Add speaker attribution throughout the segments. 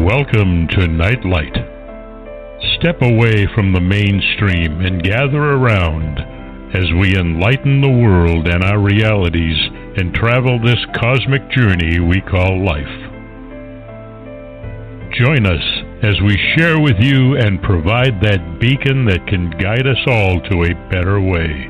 Speaker 1: Welcome to Nightlight. Step away from the mainstream and gather around as we enlighten the world and our realities and travel this cosmic journey we call life. Join us as we share with you and provide that beacon that can guide us all to a better way.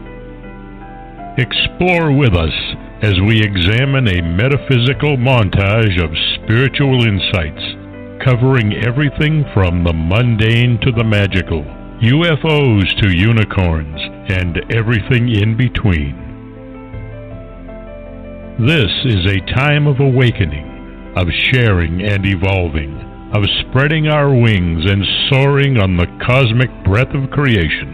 Speaker 1: Explore with us as we examine a metaphysical montage of spiritual insights, covering everything from the mundane to the magical, UFOs to unicorns, and everything in between. This is a time of awakening, of sharing and evolving, of spreading our wings and soaring on the cosmic breath of creation.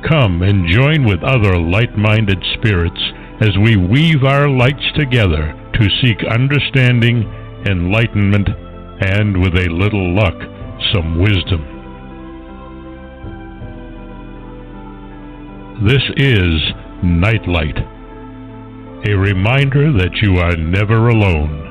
Speaker 1: Come and join with other light-minded spirits as we weave our lights together to seek understanding, enlightenment, and, with a little luck, some wisdom. This is Nightlight, a reminder that you are never alone.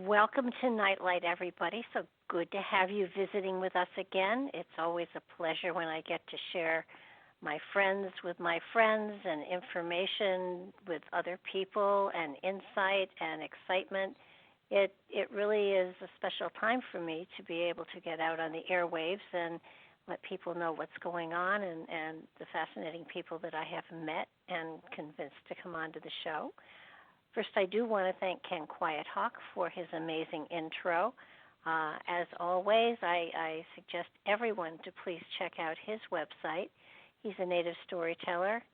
Speaker 2: Welcome to Nightlight, everybody. So good to have you visiting with us again. It's always a pleasure when I get to share my friends with my friends and information with other people and insight and excitement. It really is a special time for me to be able to get out on the airwaves and let people know what's going on and the fascinating people that I have met and convinced to come onto the show. First, I do want to thank Ken Quiethawk for his amazing intro. As always, I suggest everyone to please check out his website. He's a native storyteller,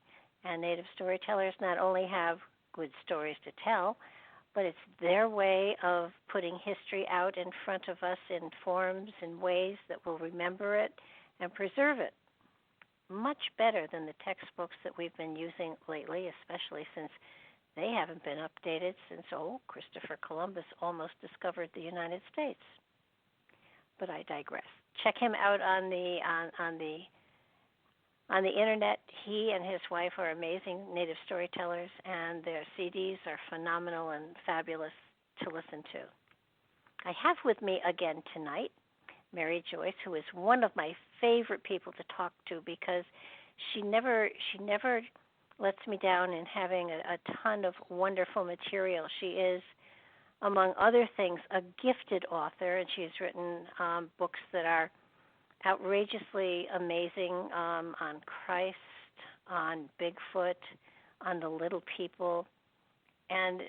Speaker 2: and native storytellers not only have good stories to tell, but it's their way of putting history out in front of us in forms and ways that will remember it and preserve it. Much better than the textbooks that we've been using lately, especially since they haven't been updated since, Christopher Columbus almost discovered the United States. But I digress. Check him out on the internet. He and his wife are amazing native storytellers, and their CDs are phenomenal and fabulous to listen to. I have with me again tonight Mary Joyce, who is one of my favorite people to talk to because she never lets me down in having a ton of wonderful material. She is, among other things, a gifted author, and she's written books that are outrageously amazing on Christ, on Bigfoot, on the little people, and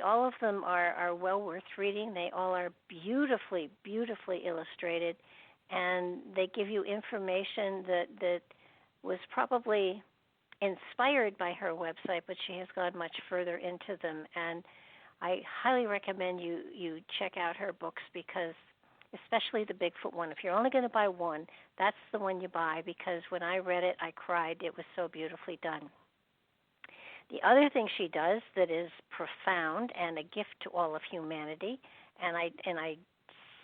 Speaker 2: all of them are well worth reading. They all are beautifully, beautifully illustrated, and they give you information that was probably inspired by her website, but she has gone much further into them, and I highly recommend you check out her books because especially the Bigfoot one. If you're only going to buy one, that's the one you buy because when I read it, I cried. It was so beautifully done. The other thing she does that is profound and a gift to all of humanity, and I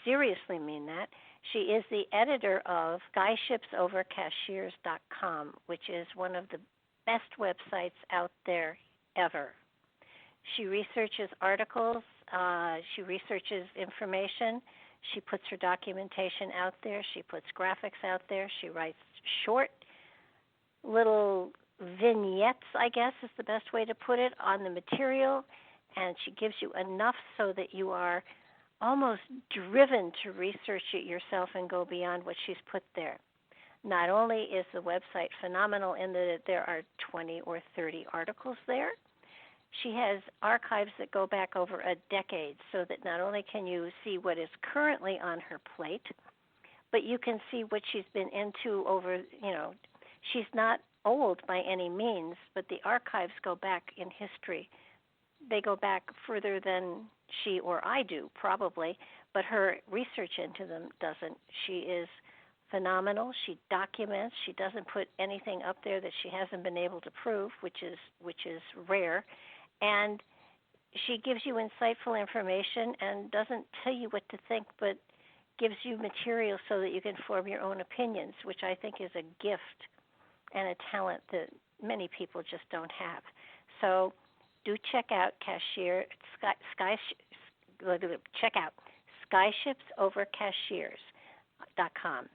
Speaker 2: seriously mean that, she is the editor of SkyshipsOverCashiers.com, which is one of the best websites out there ever. She researches articles, she researches information, she puts her documentation out there, she puts graphics out there, she writes short little vignettes, I guess is the best way to put it, on the material, and she gives you enough so that you are almost driven to research it yourself and go beyond what she's put there. Not only is the website phenomenal in that there are 20 or 30 articles there, she has archives that go back over a decade so that not only can you see what is currently on her plate, but you can see what she's been into over, she's not old by any means, but the archives go back in history. They go back further than she or I do, probably, but her research into them doesn't. She is phenomenal. She documents. She doesn't put anything up there that she hasn't been able to prove, which is rare. And she gives you insightful information and doesn't tell you what to think, but gives you material so that you can form your own opinions, which I think is a gift and a talent that many people just don't have. So do check out check out skyshipsovercashiers.com,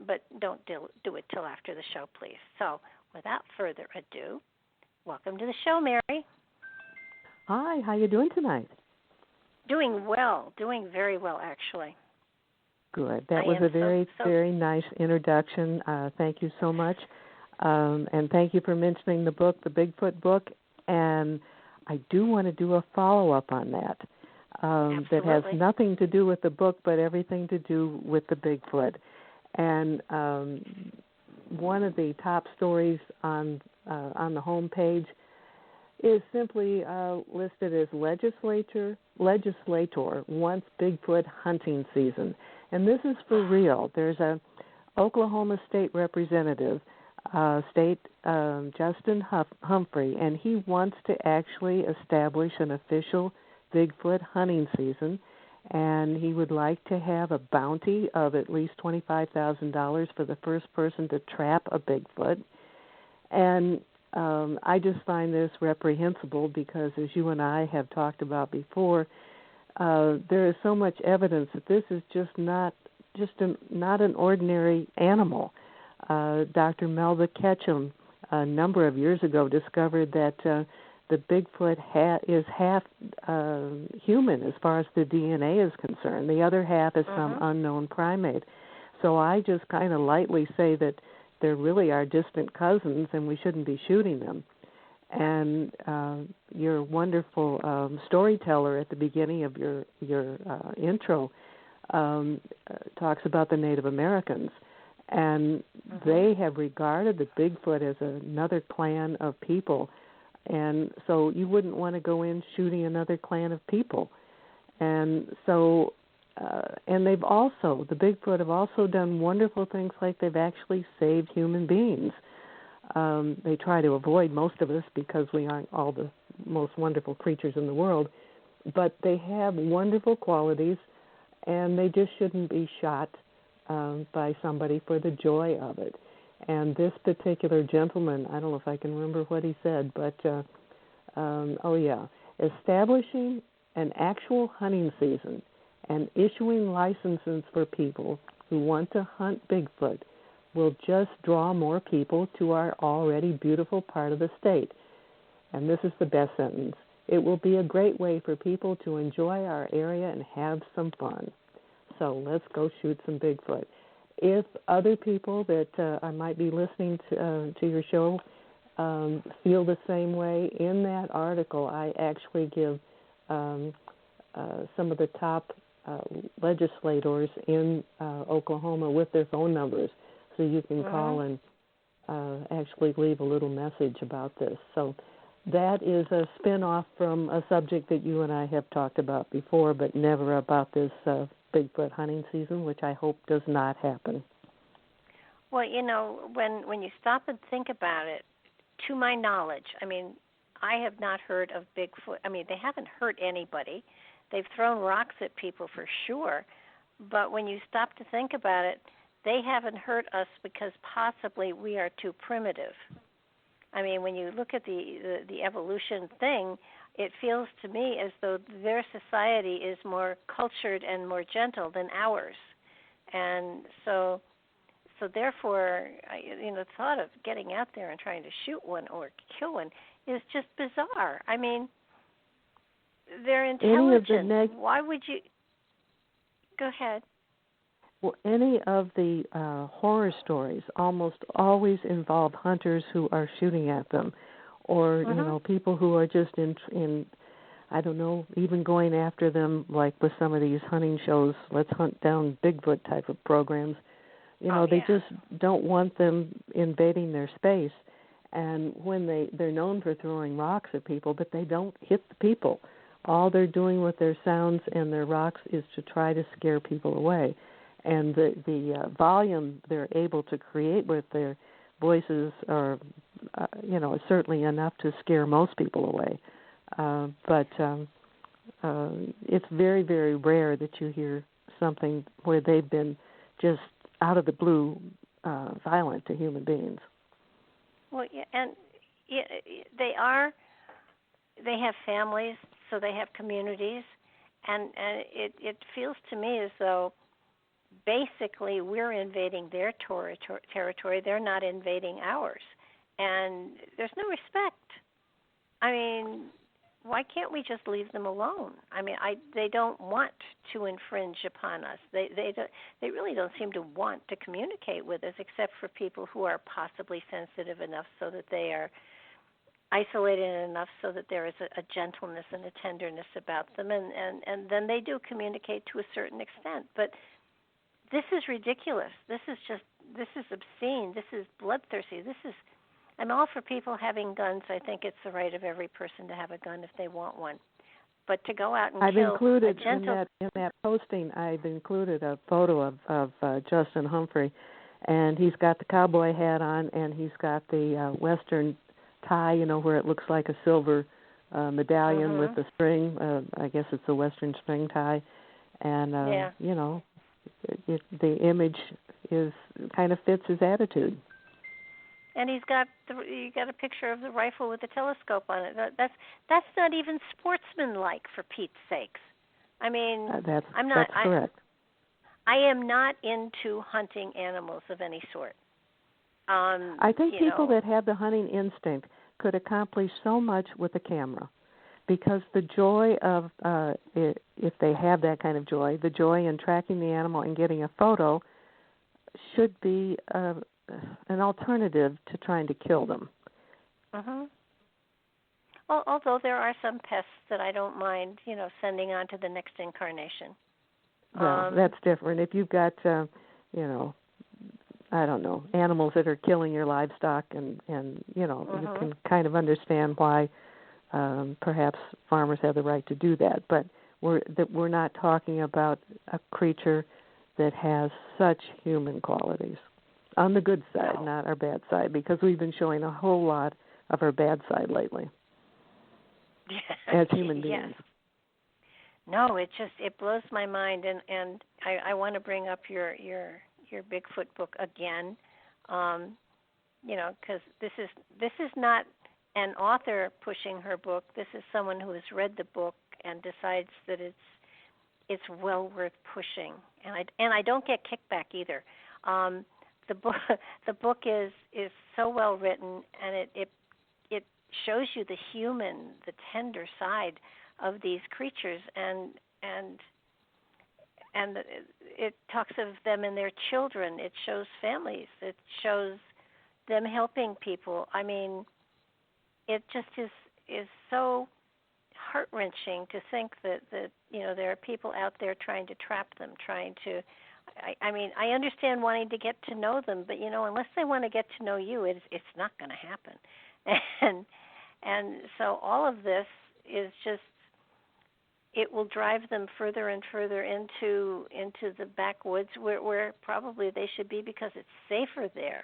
Speaker 2: but don't do it till after the show, please. So without further ado, welcome to the show, Mary.
Speaker 3: Hi, how you doing tonight?
Speaker 2: Doing well, doing very well, actually.
Speaker 3: Good. That was a very nice introduction. Thank you so much. And thank you for mentioning the book, the Bigfoot book. And I do want to do a follow-up on that. That has nothing to do with the book, but everything to do with the Bigfoot. And one of the top stories on the home page is simply listed as legislator wants Bigfoot hunting season. And this is for real. There's a Oklahoma State representative, Justin Humphrey, and he wants to actually establish an official Bigfoot hunting season, and he would like to have a bounty of at least $25,000 for the first person to trap a Bigfoot. And I just find this reprehensible because, as you and I have talked about before, there is so much evidence that this is not an ordinary animal. Dr. Melba Ketchum, a number of years ago, discovered that the Bigfoot is half human as far as the DNA is concerned. The other half is some unknown primate. So I just kind of lightly say that they really are distant cousins, and we shouldn't be shooting them. And your wonderful storyteller at the beginning of your intro talks about the Native Americans, and they have regarded the Bigfoot as another clan of people, and so you wouldn't want to go in shooting another clan of people. And so, and the Bigfoot have also done wonderful things, like they've actually saved human beings. They try to avoid most of us because we aren't all the most wonderful creatures in the world, but they have wonderful qualities, and they just shouldn't be shot by somebody for the joy of it. And this particular gentleman, I don't know if I can remember what he said, but establishing an actual hunting season and issuing licenses for people who want to hunt Bigfoot will just draw more people to our already beautiful part of the state. And this is the best sentence. It will be a great way for people to enjoy our area and have some fun. So let's go shoot some Bigfoot. If other people that I might be listening to your show feel the same way, in that article I actually give some of the top legislators in Oklahoma with their phone numbers, so you can call and actually leave a little message about this. So that is a spin-off from a subject that you and I have talked about before, but never about this Bigfoot hunting season, which I hope does not happen.
Speaker 2: Well, you know, when you stop and think about it, to my knowledge, I mean, I have not heard of Bigfoot. I mean, they haven't hurt anybody. They've thrown rocks at people for sure, but when you stop to think about it, they haven't hurt us because possibly we are too primitive. I mean, when you look at the evolution thing, it feels to me as though their society is more cultured and more gentle than ours. And so therefore, the thought of getting out there and trying to shoot one or kill one is just bizarre. I mean, they're intelligent. Why would you? Go ahead.
Speaker 3: Well, any of the horror stories almost always involve hunters who are shooting at them, or people who are just in I don't know, even going after them, like with some of these hunting shows, let's hunt down Bigfoot type of programs. They just don't want them invading their space. And when they're known for throwing rocks at people, but they don't hit the people. All they're doing with their sounds and their rocks is to try to scare people away. And the volume they're able to create with their voices are, certainly enough to scare most people away. But it's very, very rare that you hear something where they've been just out of the blue violent to human beings.
Speaker 2: Well, yeah, and yeah, they are. They have families, so they have communities, and it feels to me as though basically we're invading their territory. They're not invading ours, and there's no respect. I mean, why can't we just leave them alone? I mean, they don't want to infringe upon us. They really don't seem to want to communicate with us, except for people who are possibly sensitive enough so that they are isolated enough so that there is a gentleness and a tenderness about them, and then they do communicate to a certain extent. But this is ridiculous. This is obscene. This is bloodthirsty. I'm all for people having guns. I think it's the right of every person to have a gun if they want one. But to go out and kill
Speaker 3: included
Speaker 2: a gentle...
Speaker 3: in that posting, I've included a photo of Justin Humphrey, and he's got the cowboy hat on, and he's got the Western tie, where it looks like a silver medallion with the string. I guess it's a Western string tie. And, the image kind of fits his attitude.
Speaker 2: And you got a picture of the rifle with the telescope on it. That's not even sportsmanlike, for Pete's sakes. I mean,
Speaker 3: that's correct.
Speaker 2: I am not into hunting animals of any sort.
Speaker 3: I think people that have the hunting instinct could accomplish so much with a camera, because the joy of, if they have that kind of joy, the joy in tracking the animal and getting a photo should be an alternative to trying to kill them.
Speaker 2: Well, although there are some pests that I don't mind, sending on to the next incarnation.
Speaker 3: Well, that's different. If you've got, I don't know, animals that are killing your livestock, and you can kind of understand why perhaps farmers have the right to do that. But we're not talking about a creature that has such human qualities. On the good side, not our bad side, because we've been showing a whole lot of our bad side lately as human beings.
Speaker 2: Yes. No, it blows my mind, and I want to bring up your Bigfoot book again, because this is not an author pushing her book. This is someone who has read the book and decides that it's well worth pushing, and I don't get kickback either. The book is so well written, and it shows you the human, the tender side of these creatures, and it talks of them and their children. It shows families. It shows them helping people. I mean, it just is so heart-wrenching to think that there are people out there trying to trap them, trying to. I mean, I understand wanting to get to know them, but unless they want to get to know you, it's not going to happen. And so all of this is just, it will drive them further and further into the backwoods where probably they should be, because it's safer there.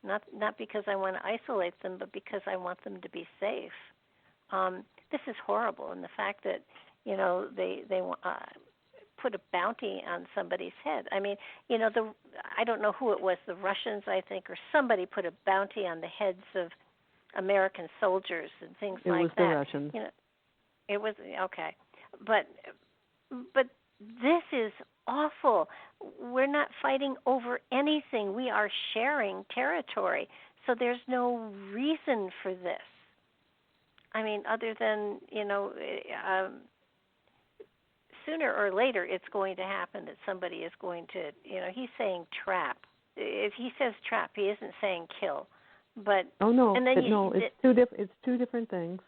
Speaker 2: Not because I want to isolate them, but because I want them to be safe. This is horrible, and the fact that they put a bounty on somebody's head. I mean, I don't know who it was, the Russians, I think, or somebody put a bounty on the heads of American soldiers and things like that.
Speaker 3: It was the Russians.
Speaker 2: It was okay, but this is awful. We're not fighting over anything. We are sharing territory, so there's no reason for this. I mean, other than sooner or later it's going to happen that somebody is going to, he's saying trap. If he says trap, he isn't saying kill. But
Speaker 3: it's two different things.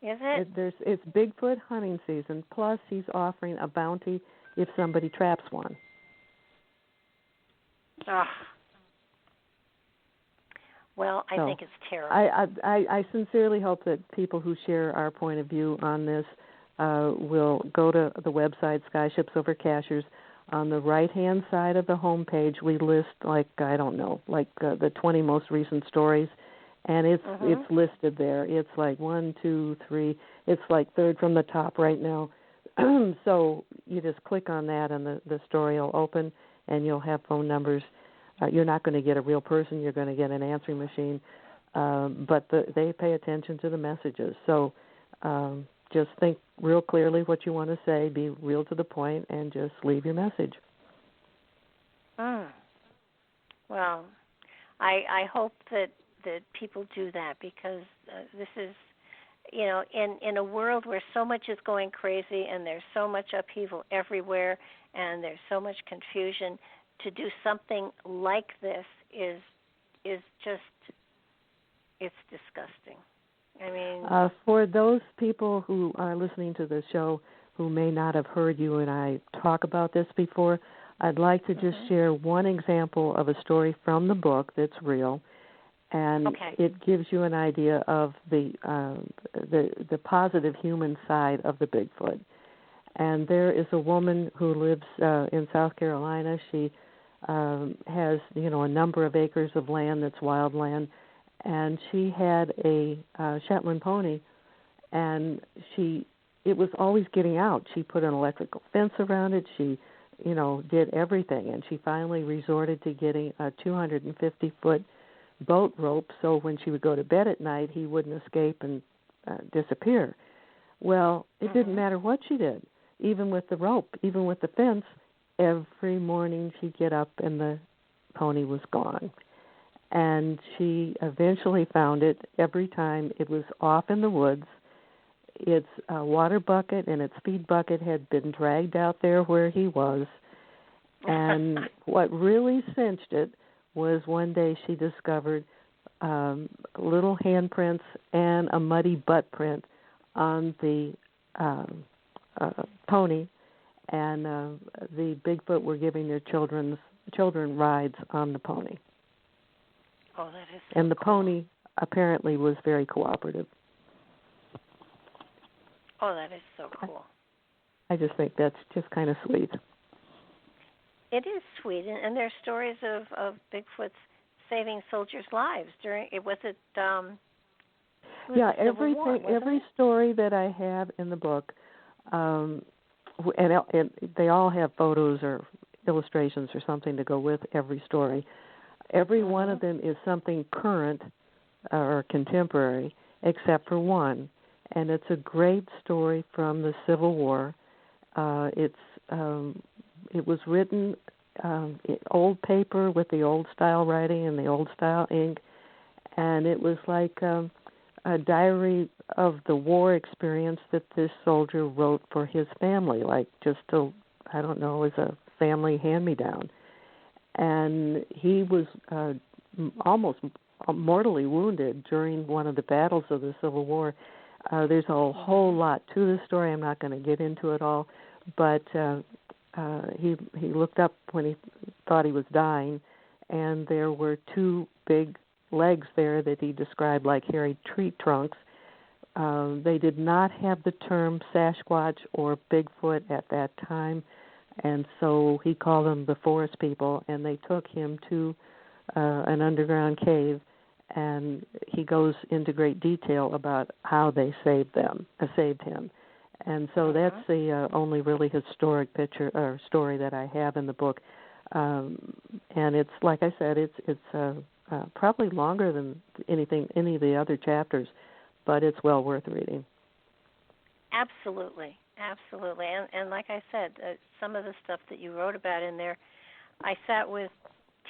Speaker 2: Is it?
Speaker 3: It's Bigfoot hunting season, plus he's offering a bounty if somebody traps one.
Speaker 2: Well, I think it's terrible.
Speaker 3: I sincerely hope that people who share our point of view on this will go to the website Skyships Over Cachers. On the right-hand side of the homepage, we list the 20 most recent stories, and it's listed there. It's like 1, 2, 3. It's like third from the top right now. So you just click on that, and the story will open, and you'll have phone numbers. You're not going to get a real person. You're going to get an answering machine. But they pay attention to the messages. So just think real clearly what you want to say, be real to the point, and just leave your message.
Speaker 2: Well, I hope that people do that, because this is, in a world where so much is going crazy and there's so much upheaval everywhere and there's so much confusion, to do something like this is just, it's disgusting. I mean,
Speaker 3: for those people who are listening to the show who may not have heard you and I talk about this before, I'd like to just share one example of a story from the book that's real, and it gives you an idea of the positive human side of the Bigfoot. And there is a woman who lives in South Carolina. She has, a number of acres of land that's wild land, and she had a Shetland pony, and it was always getting out. She put an electrical fence around it. She, did everything, and she finally resorted to getting a 250-foot boat rope, so when she would go to bed at night, he wouldn't escape and disappear. Well, it didn't matter what she did. Even with the rope, even with the fence, every morning she'd get up and the pony was gone. And she eventually found it every time. It was off in the woods. Its water bucket and its feed bucket had been dragged out there where he was. And what really cinched it was one day she discovered little handprints and a muddy butt print on the pony, and the Bigfoot were giving their children rides on the pony.
Speaker 2: Oh, that is so
Speaker 3: And the
Speaker 2: cool.
Speaker 3: pony apparently was very cooperative.
Speaker 2: Oh, that is so cool.
Speaker 3: I just think that's just kind of sweet.
Speaker 2: It is sweet, and there are stories of Bigfoot's saving soldiers' lives during.
Speaker 3: Every story that I have in the book, and they all have photos or illustrations or something to go with every story. Every one of them is something current or contemporary, except for one, and it's a great story from the Civil War. It was written in old paper with the old style writing and the old style ink, and it was like a diary of the war experience that this soldier wrote for his family, like just as a family hand-me-down. And he was almost mortally wounded during one of the battles of the Civil War. There's a whole lot to the story. I'm not going to get into it all, but he looked up when he thought he was dying, and there were two big legs there that he described like hairy tree trunks. They did not have the term Sasquatch or Bigfoot at that time, and so he called them the forest people, and they took him to an underground cave, and he goes into great detail about how they saved him. And so that's the only really historic picture or story that I have in the book. And it's, like I said, it's probably longer than any of the other chapters, but it's well worth reading.
Speaker 2: Absolutely. And like I said, some of the stuff that you wrote about in there, I sat with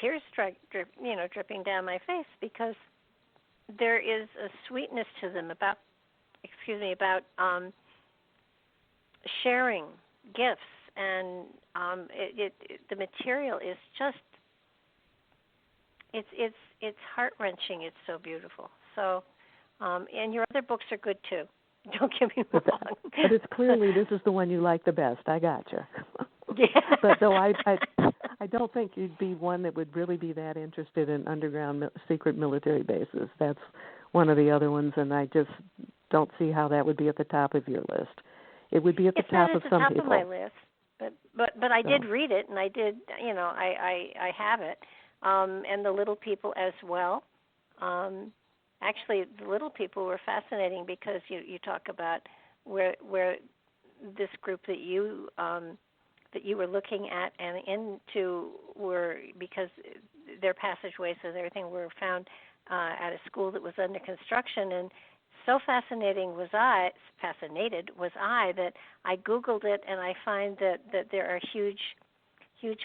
Speaker 2: tears dripping down my face, because there is a sweetness to them about sharing gifts, and the material is just it's heart-wrenching. It's so beautiful. So, and your other books are good too. Don't get me wrong.
Speaker 3: But it's clearly this is the one you like the best. I gotcha.
Speaker 2: Yeah.
Speaker 3: But though I don't think you'd be one that would really be that interested in underground secret military bases. That's one of the other ones, and I just don't see how that would be at the top of your list. It would be at the top of some people.
Speaker 2: It's not at the top of my list, but I did read it, and I did, I have it, and the little people as well. actually, the little people were fascinating because you talk about where this group that you were looking at and into were, because their passageways and everything were found at a school that was under construction. And so fascinated was I that I Googled it, and I find that there are huge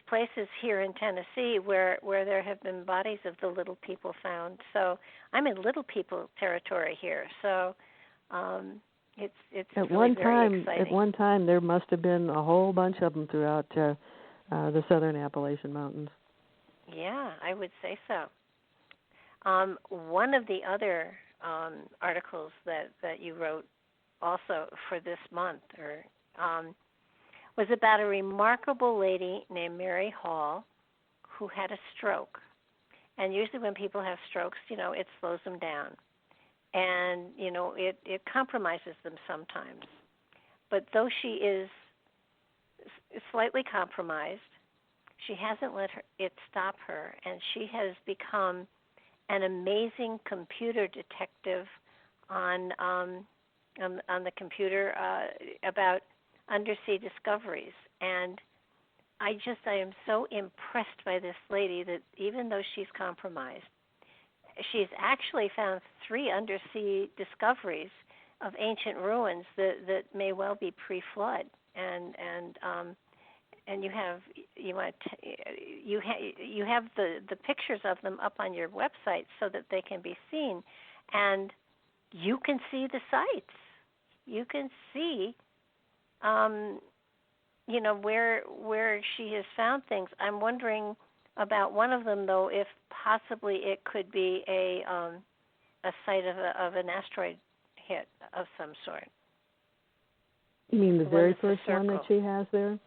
Speaker 2: places here in Tennessee where there have been bodies of the little people found. So I'm in little people territory here. So it's
Speaker 3: at
Speaker 2: really
Speaker 3: one time.
Speaker 2: very exciting.
Speaker 3: At one time, there must have been a whole bunch of them throughout the southern Appalachian Mountains.
Speaker 2: Yeah, I would say so. One of the other articles that you wrote also for this month was about a remarkable lady named Mary Hall who had a stroke. And usually when people have strokes, it slows them down. And, it compromises them sometimes. But though she is slightly compromised, she hasn't let it stop her, and she has become an amazing computer detective on the computer about undersea discoveries. And I am so impressed by this lady that even though she's compromised, she's actually found 3 undersea discoveries of ancient ruins that may well be pre-flood. And you have the pictures of them up on your website so that they can be seen, and you can see the sites. You can see, where she has found things. I'm wondering about one of them, though, if possibly it could be a site of an asteroid hit of some sort.
Speaker 3: You mean the very first one that she has there?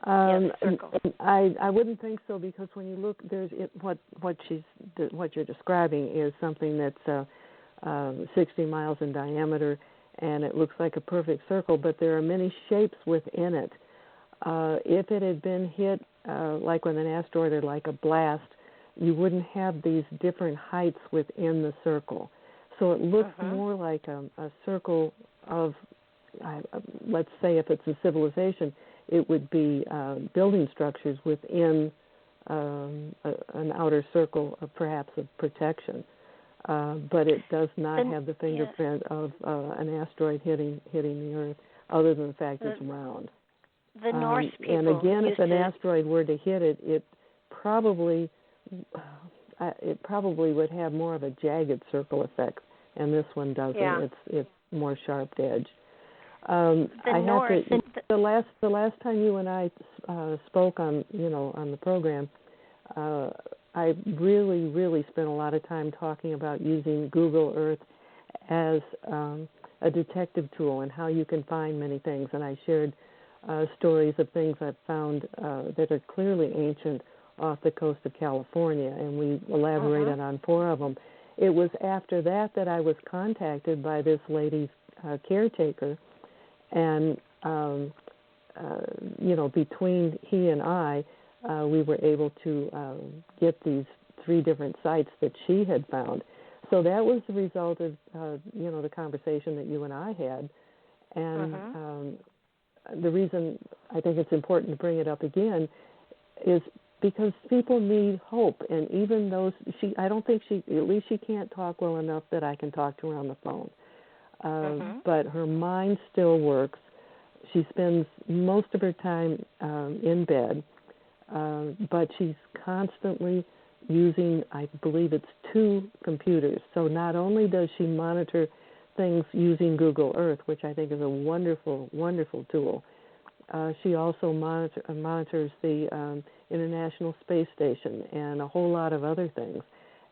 Speaker 2: The circle.
Speaker 3: I wouldn't think so, because when you look, what you're describing is something that's 60 miles in diameter, and it looks like a perfect circle, but there are many shapes within it. If it had been hit like with an asteroid or like a blast, you wouldn't have these different heights within the circle. So it looks more like a circle of, let's say if it's a civilization, it would be building structures within an outer circle of perhaps of protection. But it does not have the fingerprint of an asteroid hitting the Earth, other than the fact it's round.
Speaker 2: The Norse people.
Speaker 3: And again, if an asteroid were to hit it, it probably would have more of a jagged circle effect, and this one doesn't.
Speaker 2: Yeah.
Speaker 3: It's more sharp edged.
Speaker 2: The
Speaker 3: last time you and I spoke on the program, I really spent a lot of time talking about using Google Earth as a detective tool and how you can find many things. And I shared stories of things I've found that are clearly ancient off the coast of California, and we elaborated on 4 of them. It was after that I was contacted by this lady's caretaker, and between he and I, we were able to get these 3 different sites that she had found. So that was the result of the conversation that you and I had, and the reason I think it's important to bring it up again is because people need hope, and even those at least she can't talk well enough that I can talk to her on the phone. But her mind still works. She spends most of her time in bed, but she's constantly using, I believe it's 2 computers. So not only does she monitor things using Google Earth, which I think is a wonderful, wonderful tool, she also monitors the International Space Station and a whole lot of other things.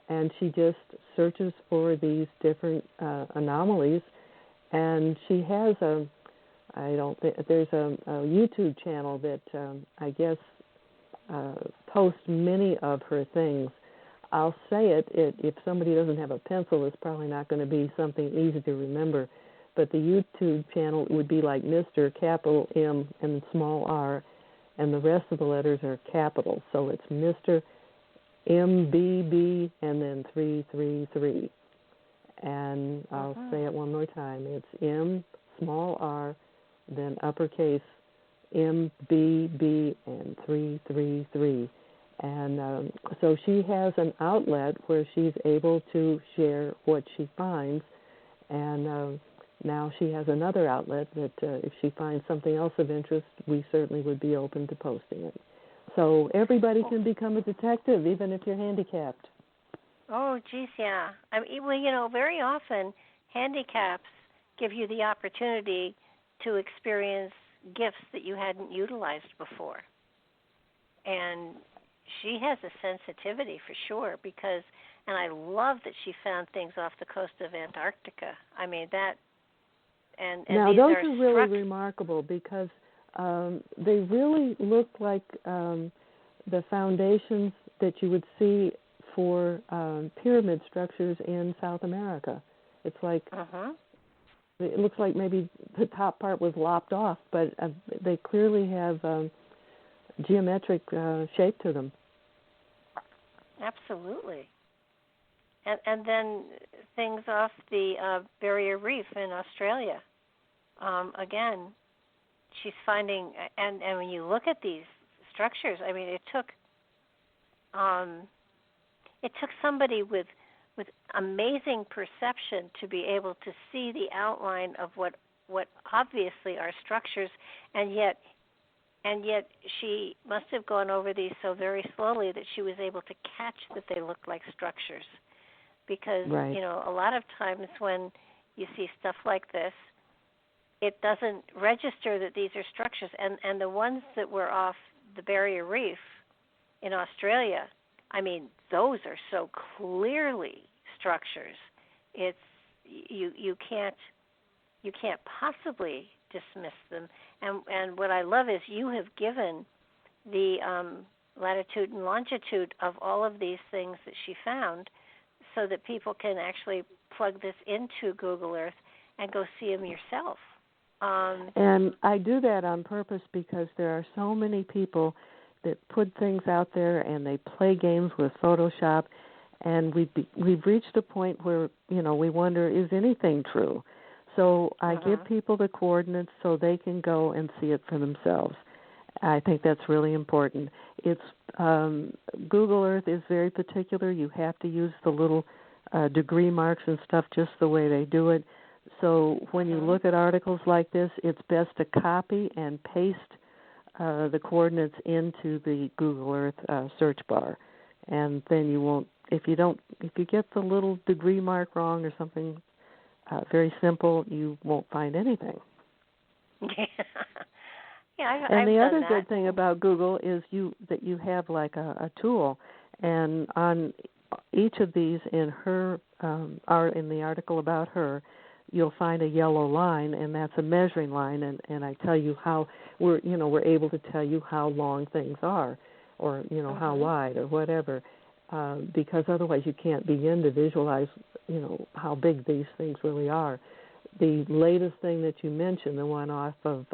Speaker 3: And she just searches for these different anomalies. And she has there's a YouTube channel that I guess posts many of her things. I'll say it, if somebody doesn't have a pencil, it's probably not going to be something easy to remember. But the YouTube channel would be like Mr. capital M and small r, and the rest of the letters are capital. So it's Mr. MBB and then 333. And I'll say it one more time. It's M, small r, then uppercase MBB and 333. And so she has an outlet where she's able to share what she finds. And now she has another outlet that if she finds something else of interest, we certainly would be open to posting it. So everybody can become a detective, even if you're handicapped.
Speaker 2: Oh, geez, yeah. I mean, well, very often handicaps give you the opportunity to experience gifts that you hadn't utilized before. And she has a sensitivity for sure and I love that she found things off the coast of Antarctica. I mean, that, and
Speaker 3: now
Speaker 2: these
Speaker 3: those
Speaker 2: are
Speaker 3: really remarkable because they really look like the foundations that you would see for pyramid structures in South America. It's like it looks like maybe the top part was lopped off, but they clearly have geometric shape to them.
Speaker 2: Absolutely. And then things off the Barrier Reef in Australia. Again, she's finding, and when you look at these structures, I mean, it took somebody with amazing perception to be able to see the outline of what obviously are structures, and yet she must have gone over these so very slowly that she was able to catch that they looked like structures. Because, a lot of times when you see stuff like this, it doesn't register that these are structures. And the ones that were off the Barrier Reef in Australia, I mean, those are so clearly structures. It's you can't possibly dismiss them. And what I love is you have given the latitude and longitude of all of these things that she found, so that people can actually plug this into Google Earth and go see them yourself.
Speaker 3: And I do that on purpose because there are so many people that put things out there and they play games with Photoshop, and we've reached a point where, we wonder, is anything true? So I give people the coordinates so they can go and see it for themselves. I think that's really important. It's Google Earth is very particular. You have to use the little degree marks and stuff just the way they do it. So when you look at articles like this, it's best to copy and paste the coordinates into the Google Earth search bar, and then you won't. If you get the little degree mark wrong or something very simple, you won't find anything.
Speaker 2: Yeah,
Speaker 3: and the
Speaker 2: I've
Speaker 3: other
Speaker 2: done
Speaker 3: good
Speaker 2: that.
Speaker 3: thing about Google is that you have like a tool, and on each of these in the article about her, you'll find a yellow line, and that's a measuring line, and I tell you how we're able to tell you how long things are, or how wide or whatever, because otherwise you can't begin to visualize how big these things really are. The latest thing that you mentioned, the one off of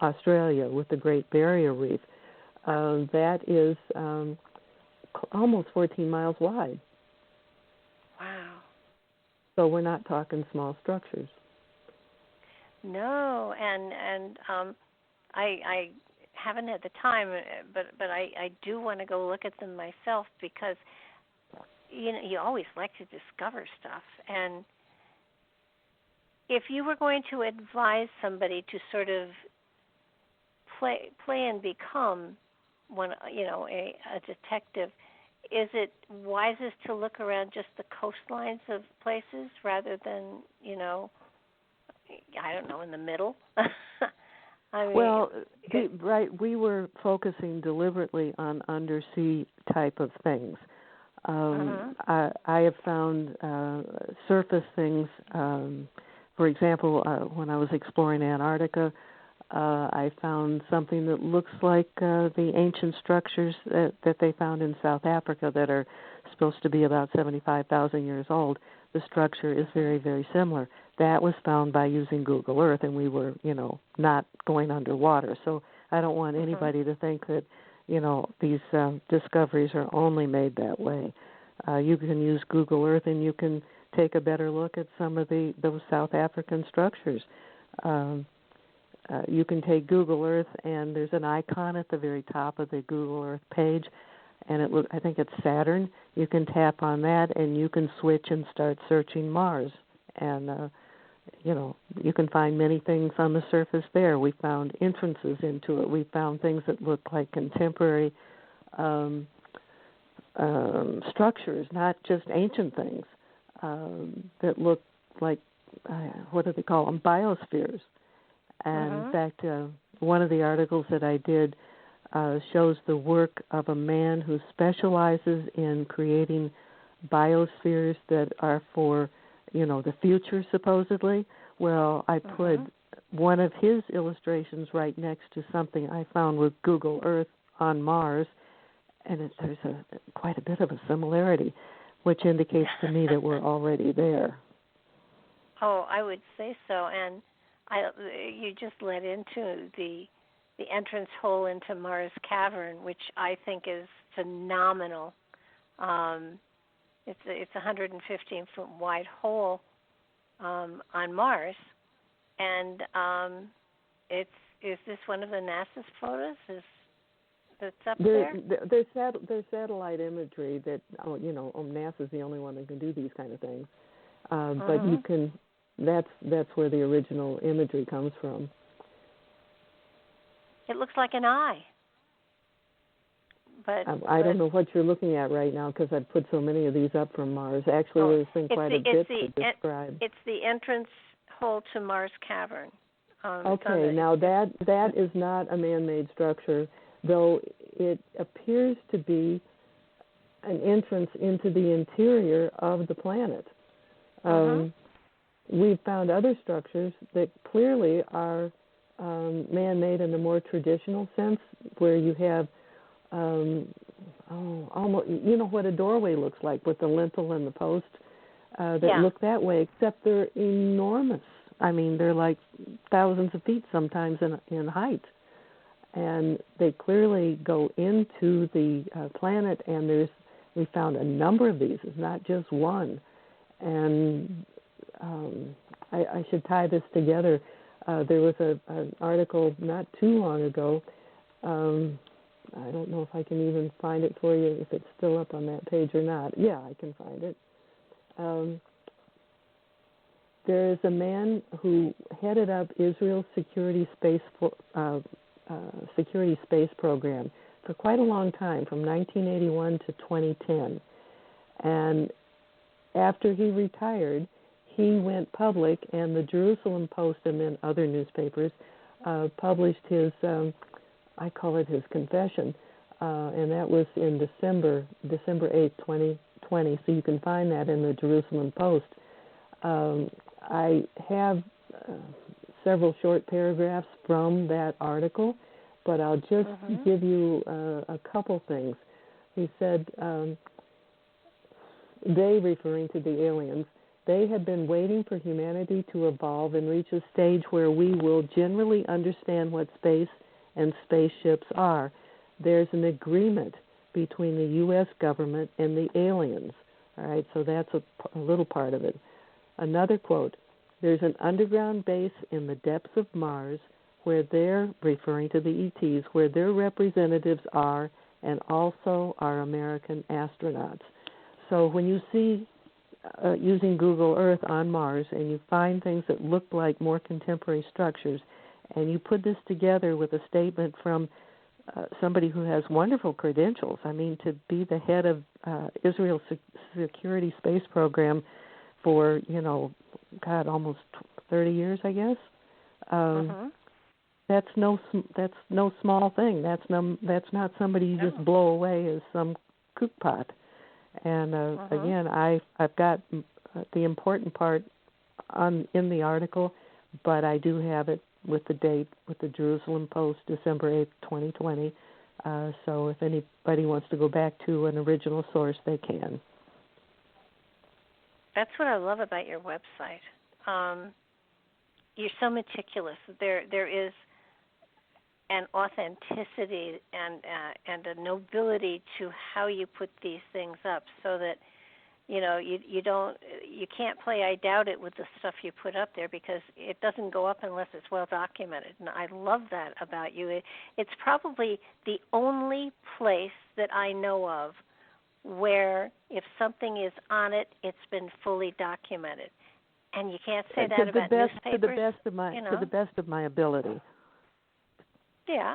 Speaker 3: Australia with the Great Barrier Reef, that is almost 14 miles wide.
Speaker 2: Wow.
Speaker 3: So we're not talking small structures.
Speaker 2: No, and I haven't had the time, but I do want to go look at them myself because you always like to discover stuff. And if you were going to advise somebody to sort of play and become a detective, is it wisest to look around just the coastlines of places rather than, I don't know, in the middle? I mean, we were focusing deliberately on undersea type of things.
Speaker 3: I have found surface things. For example, when I was exploring Antarctica, I found something that looks like the ancient structures that they found in South Africa that are supposed to be about 75,000 years old. The structure is very, very similar. That was found by using Google Earth, and we were, not going underwater. So I don't want anybody to think that, these discoveries are only made that way. You can use Google Earth, and you can take a better look at some of those South African structures. You can take Google Earth, and there's an icon at the very top of the Google Earth page, and I think it's Saturn. You can tap on that, and you can switch and start searching Mars. And, you can find many things on the surface there. We found entrances into it. We found things that look like contemporary structures, not just ancient things, that look like, what do they call them, biospheres. And in fact, one of the articles that I did shows the work of a man who specializes in creating biospheres that are for, the future, supposedly. Well, I put one of his illustrations right next to something I found with Google Earth on Mars, and there's quite a bit of a similarity, which indicates to me that we're already there.
Speaker 2: Oh, I would say so. And you just led into the entrance hole into Mars Cavern, which I think is phenomenal. It's a 115-foot wide hole on Mars, and is this one of the NASA's photos? That's up there?
Speaker 3: There's satellite imagery that NASA's the only one that can do these kind of things. But you can. That's where the original imagery comes from.
Speaker 2: It looks like an eye. But
Speaker 3: I don't know what you're looking at right now because I've put so many of these up from Mars. Actually, there's been quite a bit to describe.
Speaker 2: It's the entrance hole to Mars Cavern.
Speaker 3: Okay, now that is not a man-made structure, though it appears to be an entrance into the interior of the planet. We've found other structures that clearly are man-made in a more traditional sense, where you have almost, what a doorway looks like with the lintel and the post that look that way, except they're enormous. I mean, they're like thousands of feet sometimes in height. And they clearly go into the planet, and we found a number of these. It's not just one. And I should tie this together. There was an article not too long ago. I don't know if I can even find it for you, if it's still up on that page or not. Yeah, I can find it. There is a man who headed up Israel's security space program for quite a long time, from 1981 to 2010. And after he retired, he went public, and the Jerusalem Post and then other newspapers published his, I call it his confession, and that was in December 8th, 2020. So you can find that in the Jerusalem Post. I have several short paragraphs from that article, but I'll just give you a couple things. He said, they, referring to the aliens, they have been waiting for humanity to evolve and reach a stage where we will generally understand what space and spaceships are. There's an agreement between the U.S. government and the aliens. All right, so that's a little part of it. Another quote, there's an underground base in the depths of Mars where they're, referring to the ETs, where their representatives are and also are American astronauts. So when you see using Google Earth on Mars and you find things that look like more contemporary structures, and you put this together with a statement from somebody who has wonderful credentials, I mean, to be the head of Israel's security space program for, almost 30 years, I guess. That's no small thing. That's not somebody you just blow away as some kook pot. And again, I've got the important part in the article, but I do have it with the date with the Jerusalem Post, December 8th, 2020. So if anybody wants to go back to an original source, they can.
Speaker 2: That's what I love about your website. You're so meticulous. There is an authenticity and a nobility to how you put these things up, so that you can't play I doubt it with the stuff you put up there because it doesn't go up unless it's well documented. And I love that about you. It's probably the only place that I know of where if something is on it, it's been fully documented. And you can't say that about newspapers.
Speaker 3: To the best of my ability.
Speaker 2: Yeah.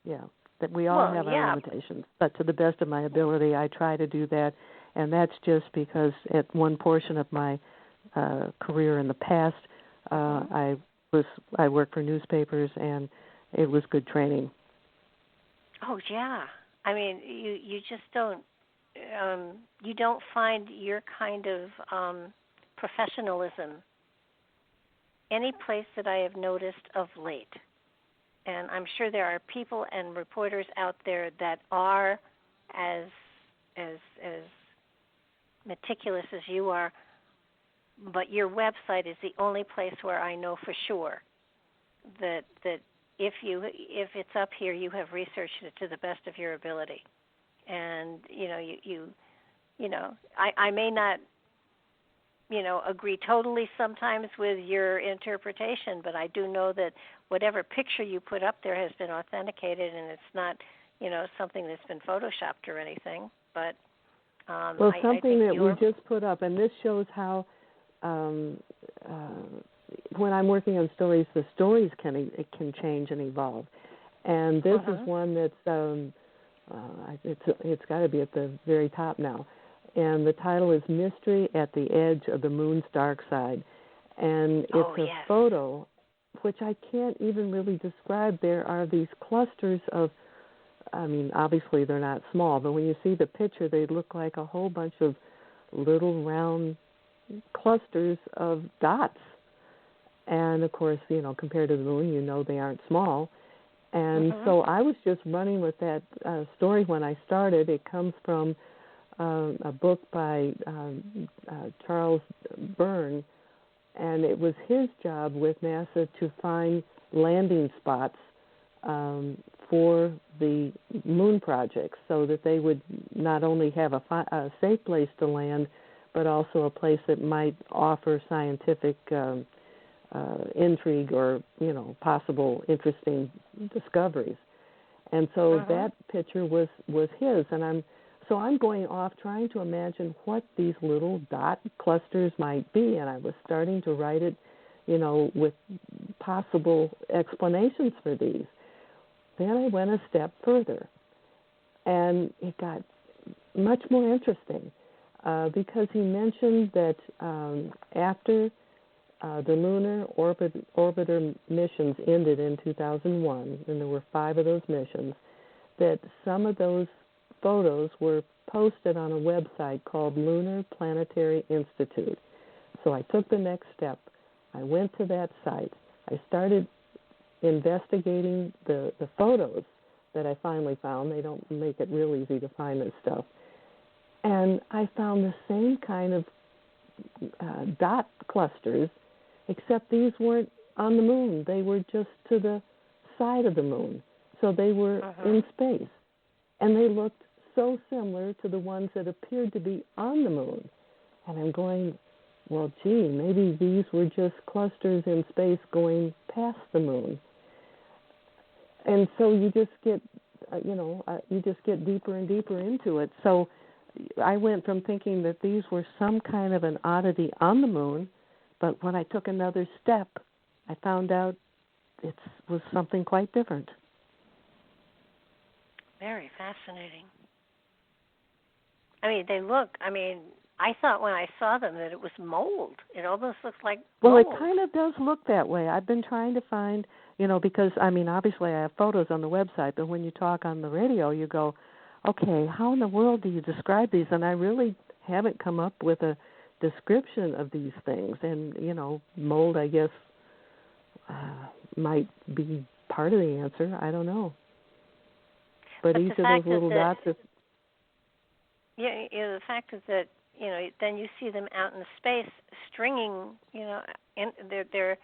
Speaker 3: Yeah. That we all have our limitations, but to the best of my ability, I try to do that. And that's just because at one portion of my career in the past, I worked for newspapers, and it was good training.
Speaker 2: Oh yeah, I mean you just don't you don't find your kind of professionalism any place that I have noticed of late. And I'm sure there are people and reporters out there that are as meticulous as you are, but your website is the only place where I know for sure that if it's up here, you have researched it to the best of your ability. And I may not agree totally sometimes with your interpretation, but I do know that whatever picture you put up there has been authenticated, and it's not something that's been photoshopped or anything. But
Speaker 3: something that we just put up, and this shows how when I'm working on stories, the stories can change and evolve. And this is one that's it's got to be at the very top now. And the title is Mystery at the Edge of the Moon's Dark Side. And it's a photo, which I can't even really describe. There are these clusters of, obviously they're not small, but when you see the picture, they look like a whole bunch of little round clusters of dots. And, of course, compared to the moon, they aren't small. And so I was just running with that story when I started. It comes from a book by Charles Byrne, and it was his job with NASA to find landing spots for the moon projects so that they would not only have a safe place to land, but also a place that might offer scientific intrigue or, possible interesting discoveries. And so that picture was his, and I'm going off trying to imagine what these little dot clusters might be, and I was starting to write it, with possible explanations for these. Then I went a step further, and it got much more interesting because he mentioned that after the lunar orbiter missions ended in 2001, and there were 5 of those missions, that some of those photos were posted on a website called Lunar Planetary Institute. So I took the next step. I went to that site. I started investigating the photos that I finally found. They don't make it real easy to find this stuff. And I found the same kind of dot clusters, except these weren't on the moon. They were just to the side of the moon. So they were in space. And they looked so similar to the ones that appeared to be on the moon. And I'm going, well, gee, maybe these were just clusters in space going past the moon. And so you just get, deeper and deeper into it. So I went from thinking that these were some kind of an oddity on the moon, but when I took another step, I found out it was something quite different.
Speaker 2: Very fascinating. I thought when I saw them that it was mold. It almost looks like mold.
Speaker 3: Well, it kind of does look that way. I've been trying to find, because, obviously I have photos on the website, but when you talk on the radio, you go, okay, how in the world do you describe these? And I really haven't come up with a description of these things. And, mold, I guess, might be part of the answer. I don't know. But each of those little dots is...
Speaker 2: Yeah, the fact is that, then you see them out in space stringing, and they're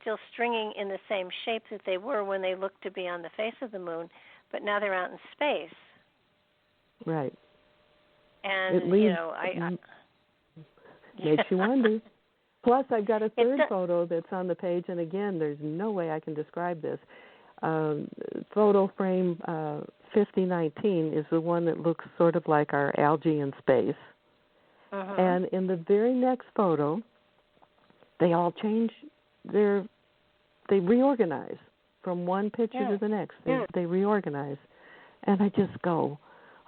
Speaker 2: still stringing in the same shape that they were when they looked to be on the face of the moon, but now they're out in space.
Speaker 3: Right.
Speaker 2: And,
Speaker 3: Makes you wonder. Plus, I've got a third photo that's on the page, and again, there's no way I can describe this. Photo frame 5019 is the one that looks sort of like our algae in space. And in the very next photo, they all change they reorganize from one picture to the next. They reorganize. And I just go,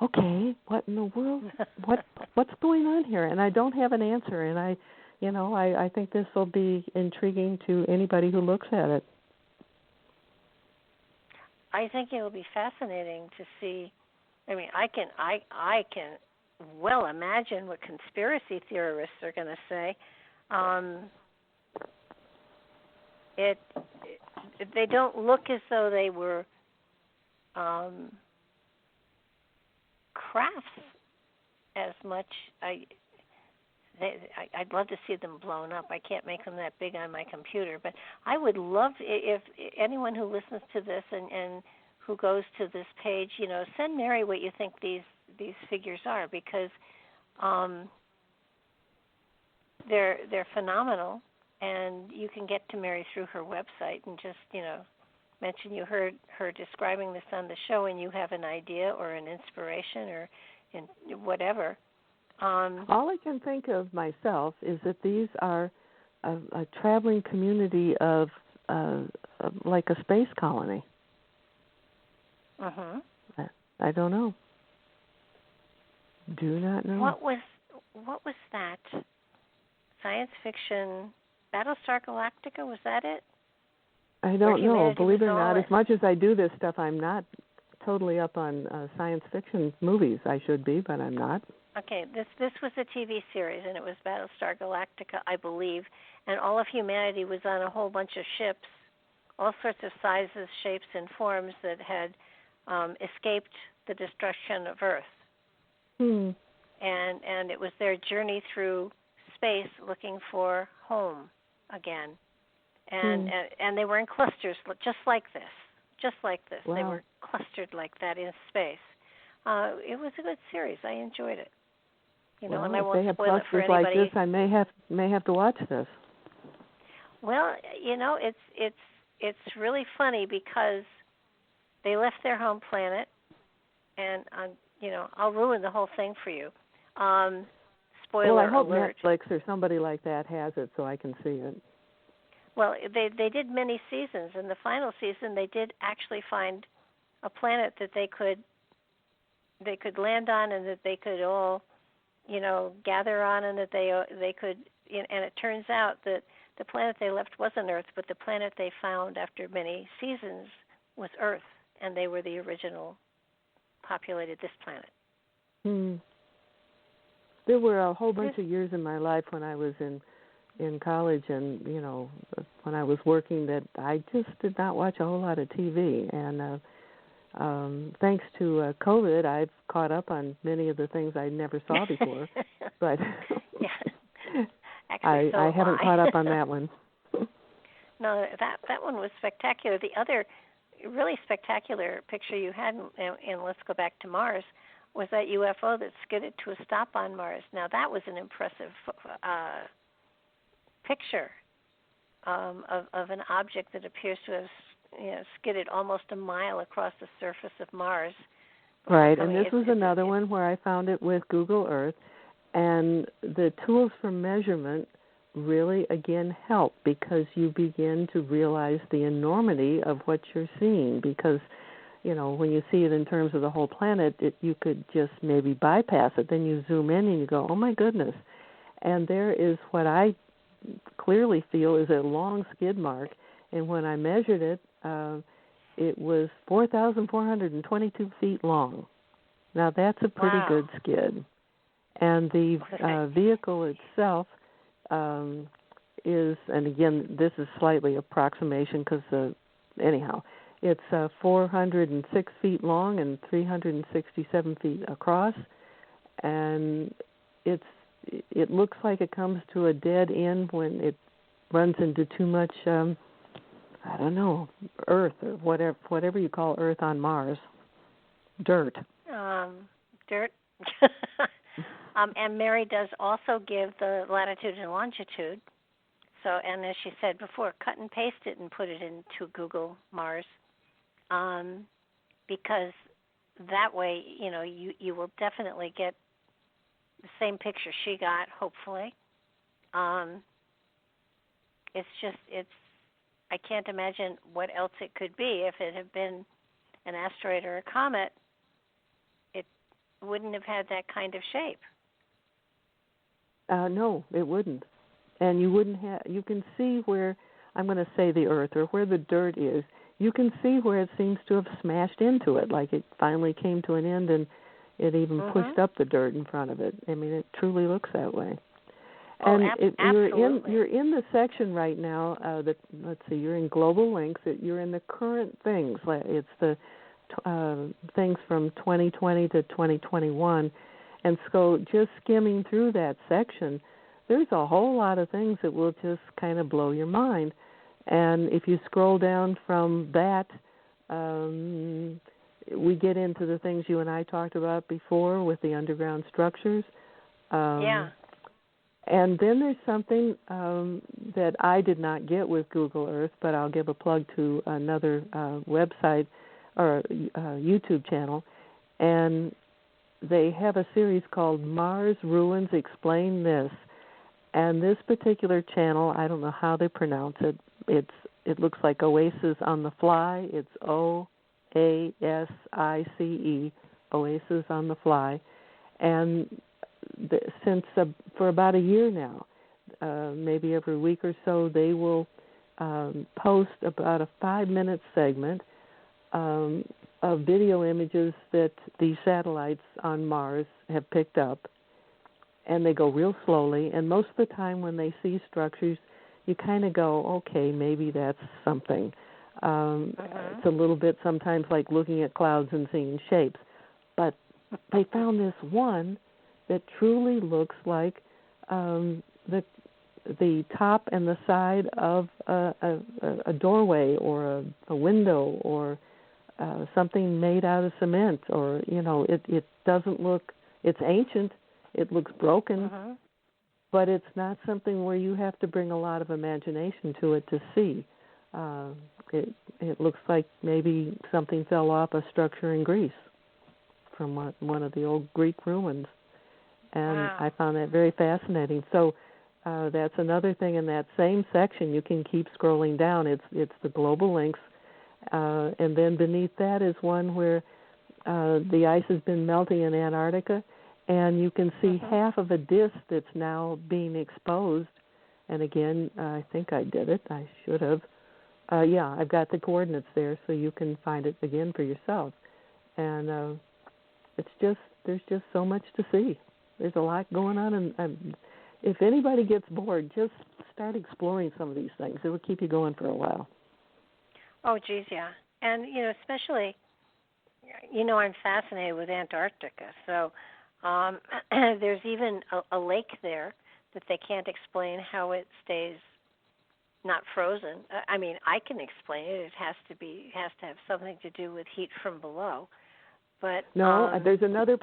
Speaker 3: okay, what in the world? What's going on here? And I don't have an answer, and I think this will be intriguing to anybody who looks at it.
Speaker 2: I think it will be fascinating to see. I mean, I can well imagine what conspiracy theorists are going to say. They don't look as though they were crafts as much. I'd love to see them blown up. I can't make them that big on my computer, but I would love if anyone who listens to this and who goes to this page, send Mary what you think these figures are, because they're phenomenal, and you can get to Mary through her website and just mention you heard her describing this on the show, and you have an idea or an inspiration or whatever.
Speaker 3: All I can think of myself is that these are a traveling community of like a space colony. I don't know. Do not know.
Speaker 2: What was that? Science fiction, Battlestar Galactica, was that it?
Speaker 3: I don't know. Believe it or not, as much as I do this stuff, I'm not totally up on science fiction movies. I should be, but I'm not.
Speaker 2: Okay, this was a TV series, and it was Battlestar Galactica, I believe, and all of humanity was on a whole bunch of ships, all sorts of sizes, shapes, and forms that had escaped the destruction of Earth. And it was their journey through space looking for home again. And they were in clusters just like this. Wow. They were clustered like that in space. It was a good series. I enjoyed it. And I won't spoil it for anybody.
Speaker 3: Like this, I may have to watch this.
Speaker 2: Well, it's really funny because they left their home planet, and I'll ruin the whole thing for you. Spoiler alert.
Speaker 3: Well, I hope Netflix or somebody like that has it so I can see it.
Speaker 2: Well, they did many seasons. In the final season, they did actually find a planet that they could land on, and that they could all, gather on, and that they could. And it turns out that the planet they left wasn't Earth, but the planet they found after many seasons was Earth, and they were the original populated this planet.
Speaker 3: There were a whole bunch of years in my life when I was in college and, when I was working, that I just did not watch a whole lot of TV. And thanks to COVID, I've caught up on many of the things I never saw before. But
Speaker 2: Actually,
Speaker 3: I haven't caught up on that one.
Speaker 2: No, that one was spectacular. The other really spectacular picture you had in Let's Go Back to Mars was that UFO that skidded to a stop on Mars. Now, that was an impressive picture of an object that appears to have skidded almost a mile across the surface of Mars.
Speaker 3: Right, and this was another one where I found it with Google Earth, and the tools for measurement really, again, help because you begin to realize the enormity of what you're seeing because, when you see it in terms of the whole planet, you could just maybe bypass it. Then you zoom in and you go, oh, my goodness. And there is what I clearly feel is a long skid mark. And when I measured it, it was 4,422 feet long. Now, that's a pretty good skid. And the vehicle itself is, and again, this is slightly approximation because, anyhow, it's 406 feet long and 367 feet across, and it looks like it comes to a dead end when it runs into too much, I don't know, Earth or whatever you call Earth on Mars, dirt.
Speaker 2: Dirt. And Mary does also give the latitude and longitude. So, and as she said before, cut and paste it and put it into Google Mars, because that way, you will definitely get the same picture she got, hopefully. I can't imagine what else it could be. If it had been an asteroid or a comet, it wouldn't have had that kind of shape.
Speaker 3: No, it wouldn't. And you wouldn't have. You can see where, I'm going to say the Earth, or where the dirt is. You can see where it seems to have smashed into it, like it finally came to an end, and it even pushed up the dirt in front of it. I mean, it truly looks that way. And
Speaker 2: absolutely.
Speaker 3: you're in the section right now that, let's see, you're in global links. You're in the current things. It's the things from 2020 to 2021. And so just skimming through that section, there's a whole lot of things that will just kind of blow your mind. And if you scroll down from that, we get into the things you and I talked about before with the underground structures.
Speaker 2: Yeah.
Speaker 3: And then there's something that I did not get with Google Earth, but I'll give a plug to another website or YouTube channel. And they have a series called Mars Ruins Explain This. And this particular channel, I don't know how they pronounce it. It looks like Oasis on the Fly. It's OASICE, Oasis on the Fly. And since for about a year now, maybe every week or so, they will post about a 5-minute segment of video images that these satellites on Mars have picked up. And they go real slowly, and most of the time when they see structures, you kind of go, okay, maybe that's something. It's a little bit sometimes like looking at clouds and seeing shapes. But they found this one that truly looks like the top and the side of a doorway or a window or something made out of cement, or, it doesn't look, it's ancient. It looks broken, but it's not something where you have to bring a lot of imagination to it to see. It looks like maybe something fell off a structure in Greece from one of the old Greek ruins. And I found that very fascinating. So that's another thing in that same section. You can keep scrolling down. It's the global links. And then beneath that is one where the ice has been melting in Antarctica, and you can see half of a disc that's now being exposed. And again, I think I did it. I should have. Yeah, I've got the coordinates there, so you can find it again for yourself. And there's just so much to see. There's a lot going on, and if anybody gets bored, just start exploring some of these things. It will keep you going for a while.
Speaker 2: Oh, geez, yeah. And, especially, I'm fascinated with Antarctica, so there's even a lake there that they can't explain how it stays not frozen. I mean, I can explain it. It has to have something to do with heat from below. But
Speaker 3: no, there's another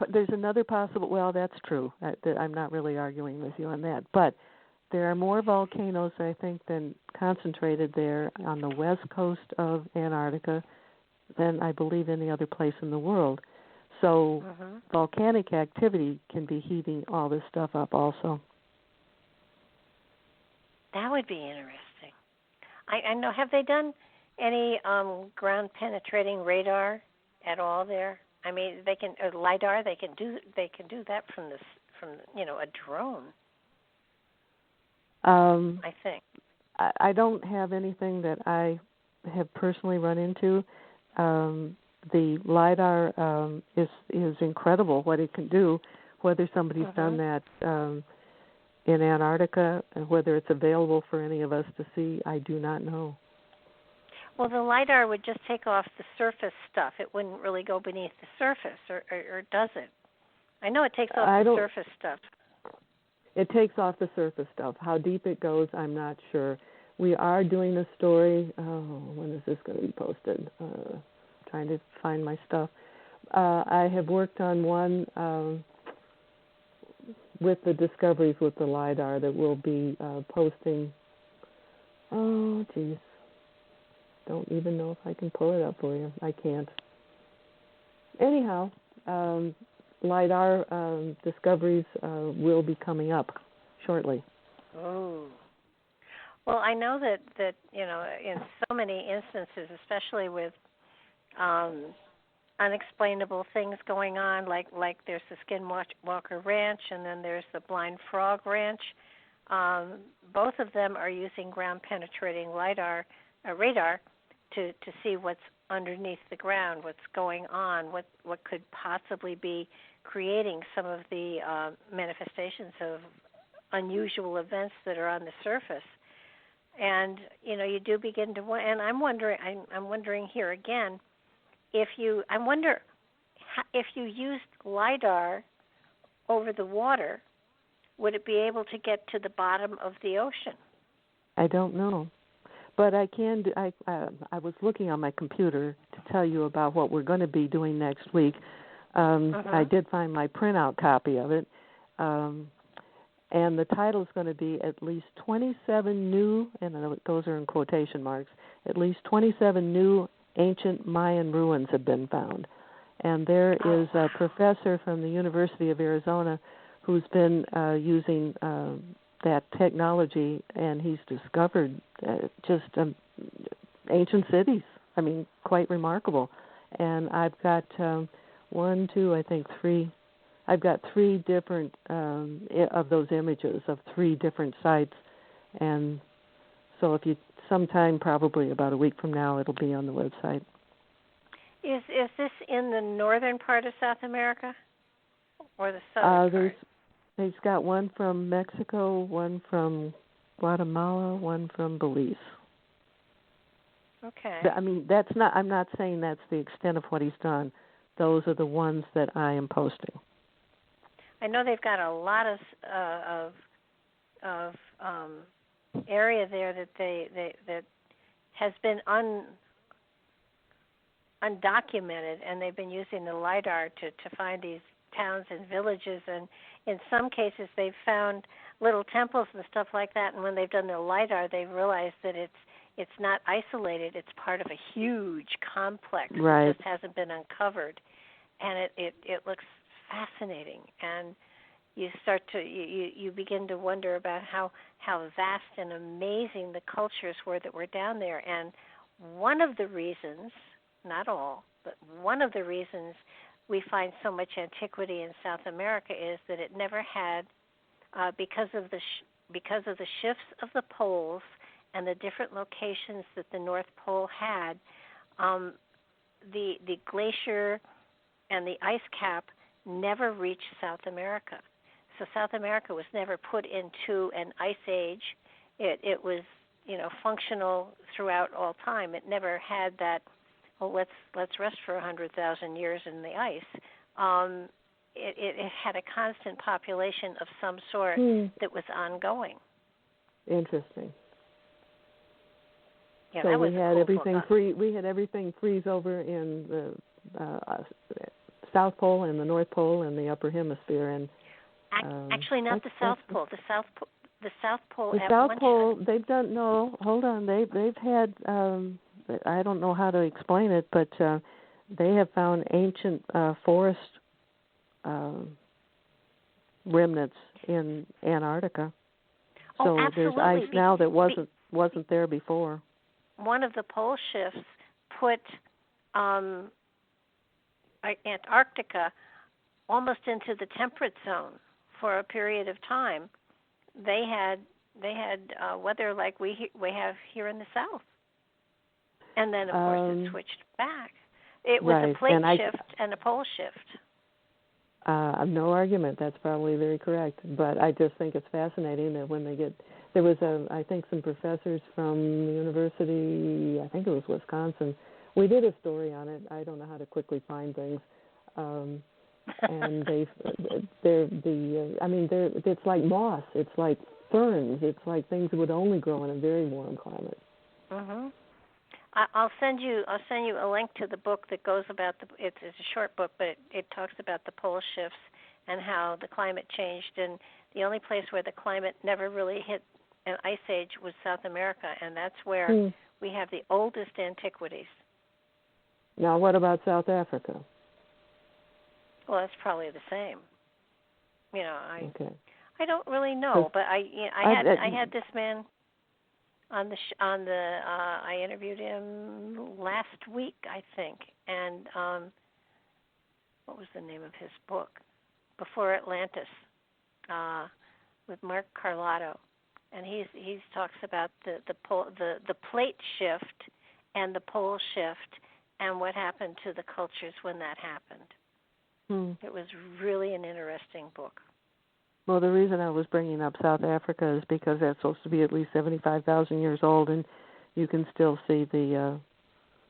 Speaker 3: possible. Well, that's true. I'm not really arguing with you on that. But there are more volcanoes, I think, than concentrated there on the west coast of Antarctica than I believe any other place in the world. So volcanic activity can be heating all this stuff up also.
Speaker 2: That would be interesting. I know. Have they done any ground-penetrating radar at all there? I mean, they can LiDAR. They can do that from a drone. I think.
Speaker 3: I don't have anything that I have personally run into. The LiDAR is incredible what it can do. Whether somebody's done that in Antarctica, and whether it's available for any of us to see, I do not know.
Speaker 2: Well, the LiDAR would just take off the surface stuff. It wouldn't really go beneath the surface, or does it? I know it takes off the surface stuff.
Speaker 3: It takes off the surface stuff. How deep it goes, I'm not sure. We are doing a story. When is this going to be posted? Trying to find my stuff. I have worked on one with the discoveries with the LIDAR that we'll be posting. Oh, geez. Don't even know if I can pull it up for you. I can't. Anyhow, LIDAR discoveries will be coming up shortly.
Speaker 2: Oh. Well, I know that in so many instances, especially with unexplainable things going on, like there's the Skinwalker Ranch and then there's the Blind Frog Ranch. Both of them are using ground-penetrating radar to see what's underneath the ground, what's going on, what could possibly be creating some of the manifestations of unusual events that are on the surface. And you do begin to, and I'm wondering here again, if you used LIDAR over the water, would it be able to get to the bottom of the ocean?
Speaker 3: I don't know, but I can. I was looking on my computer to tell you about what we're going to be doing next week. I did find my printout copy of it, and the title is going to be at least 27 new, and those are in quotation marks. At least 27 new ancient Mayan ruins have been found, and there is a professor from the University of Arizona who's been using that technology, and he's discovered just ancient cities. I mean, quite remarkable. And I've got three. I've got three different of those images of three different sites, and so if you sometime, probably about a week from now, it'll be on the website.
Speaker 2: Is this in the northern part of South America or the southern part?
Speaker 3: They've got one from Mexico, one from Guatemala, one from Belize.
Speaker 2: Okay.
Speaker 3: I mean, I'm not saying that's the extent of what he's done. Those are the ones that I am posting.
Speaker 2: I know they've got a lot of area there that has been undocumented, and they've been using the LIDAR to find these towns and villages, and in some cases they've found little temples and stuff like that, and when they've done the LIDAR, they've realized that it's not isolated, it's part of a huge complex
Speaker 3: right.
Speaker 2: that just hasn't been uncovered, and it looks fascinating, and you begin to wonder about how vast and amazing the cultures were that were down there. And one of the reasons, not all, but one of the reasons we find so much antiquity in South America is that it never had, because of the shifts of the poles and the different locations that the North Pole had, the glacier and the ice cap never reached South America. So South America was never put into an ice age. It was, functional throughout all time. It never had that, let's rest for 100,000 years in the ice. It had a constant population of some sort that was ongoing.
Speaker 3: Interesting.
Speaker 2: Yeah,
Speaker 3: so
Speaker 2: that was
Speaker 3: we had
Speaker 2: cool
Speaker 3: everything
Speaker 2: book.
Speaker 3: we had everything freeze over in the South Pole and the North Pole and the Upper Hemisphere, and
Speaker 2: actually not the South Pole. The South Pole. The South
Speaker 3: Pole. They've done no. Hold on. They've had. I don't know how to explain it, but they have found ancient forest remnants in Antarctica. So there's ice now that wasn't there before.
Speaker 2: One of the pole shifts put Antarctica almost into the temperate zone for a period of time. They had weather like we have here in the South, and then of course it switched back. It was a plate shift and a pole shift.
Speaker 3: No argument. That's probably very correct. But I just think it's fascinating that when they get there was I think some professors from the university, I think it was Wisconsin. We did a story on it. I don't know how to quickly find things. And it's like moss. It's like ferns. It's like things that would only grow in a very warm climate.
Speaker 2: Mhm. I'll send you a link to the book that goes about it's a short book, but it talks about the pole shifts and how the climate changed. And the only place where the climate never really hit an ice age was South America, and that's where we have the oldest antiquities.
Speaker 3: Now, what about South Africa?
Speaker 2: Well, that's probably the same.
Speaker 3: Okay.
Speaker 2: I don't really know, but I had this man on I interviewed him last week, I think, and what was the name of his book? Before Atlantis, with Mark Carlotto, and he talks about the plate shift and the pole shift and what happened to the cultures when that happened. It was really an interesting book.
Speaker 3: Well, the reason I was bringing up South Africa is because that's supposed to be at least 75,000 years old, and you can still see the,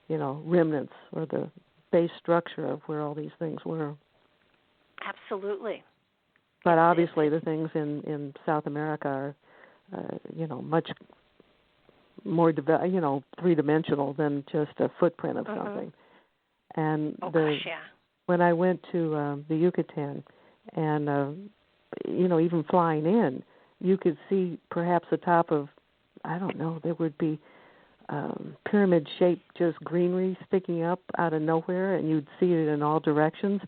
Speaker 3: remnants or the base structure of where all these things were.
Speaker 2: Absolutely.
Speaker 3: But obviously the things in South America are, much more, three-dimensional than just a footprint of something. And when I went to the Yucatan and, even flying in, you could see perhaps the top of, I don't know, there would be pyramid-shaped just greenery sticking up out of nowhere, and you'd see it in all directions.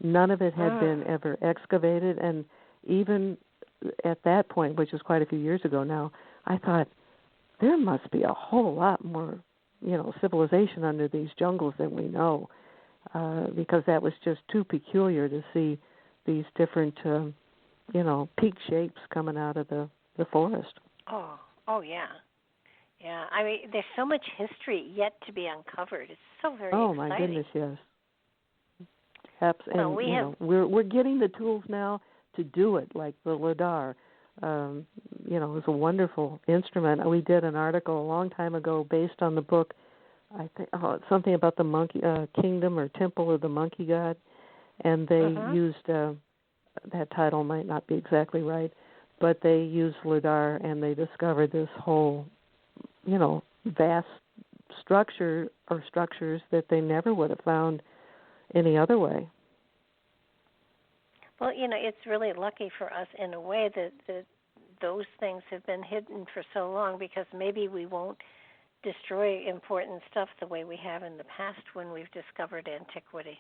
Speaker 3: None of it had been ever excavated, and even at that point, which was quite a few years ago now, I thought, there must be a whole lot more, civilization under these jungles than we know, because that was just too peculiar to see these different, peak shapes coming out of the forest.
Speaker 2: Oh, yeah. Yeah, I mean, there's so much history yet to be uncovered. It's so very
Speaker 3: exciting.
Speaker 2: My
Speaker 3: goodness, yes. And we're getting the tools now to do it, like the lidar. It's a wonderful instrument. We did an article a long time ago based on the book, I think, something about the monkey kingdom or temple of the monkey god, and they used that title might not be exactly right, but they used lidar and they discovered this whole, vast structure or structures that they never would have found any other way.
Speaker 2: Well, it's really lucky for us in a way that those things have been hidden for so long, because maybe we won't destroy important stuff the way we have in the past when we've discovered antiquity.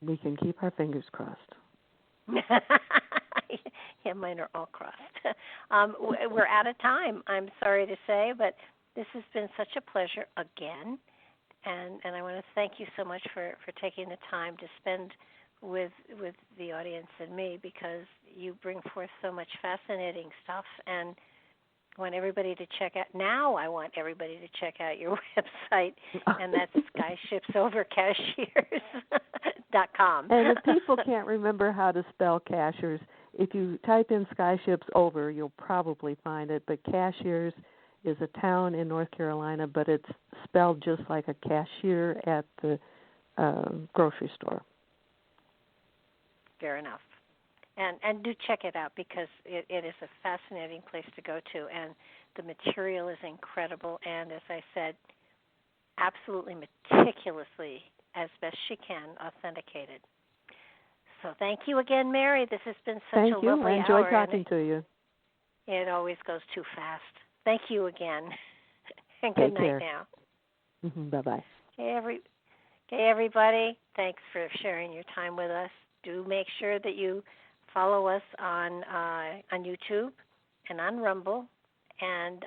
Speaker 3: We can keep our fingers crossed.
Speaker 2: Yeah, mine are all crossed. We're out of time, I'm sorry to say, but this has been such a pleasure again, and I want to thank you so much for taking the time to spend with the audience and me, because you bring forth so much fascinating stuff, and I want everybody to check out your website, and that's SkyshipsOverCashiers.com.
Speaker 3: And if people can't remember how to spell cashiers, if you type in Skyships Over, you'll probably find it. But Cashiers is a town in North Carolina, but it's spelled just like a cashier at the grocery store.
Speaker 2: Fair enough. And do check it out, because it is a fascinating place to go to, and the material is incredible, and as I said, absolutely meticulously, as best she can, authenticated. So thank you again, Mary. This has been such a lovely hour.
Speaker 3: Thank you. I enjoyed talking to you.
Speaker 2: It always goes too fast. Thank you again. And good night now.
Speaker 3: Bye-bye.
Speaker 2: Okay, everybody, thanks for sharing your time with us. Do make sure that you follow us on YouTube and on Rumble, and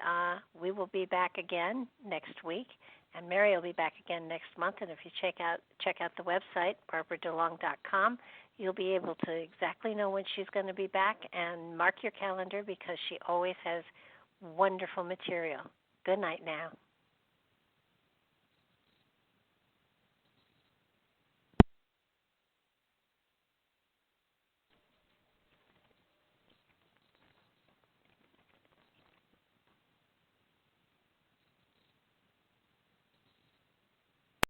Speaker 2: we will be back again next week, and Mary will be back again next month. And if you check out the website, BarbaraDeLong.com, you'll be able to exactly know when she's going to be back, and mark your calendar, because she always has wonderful material. Good night now.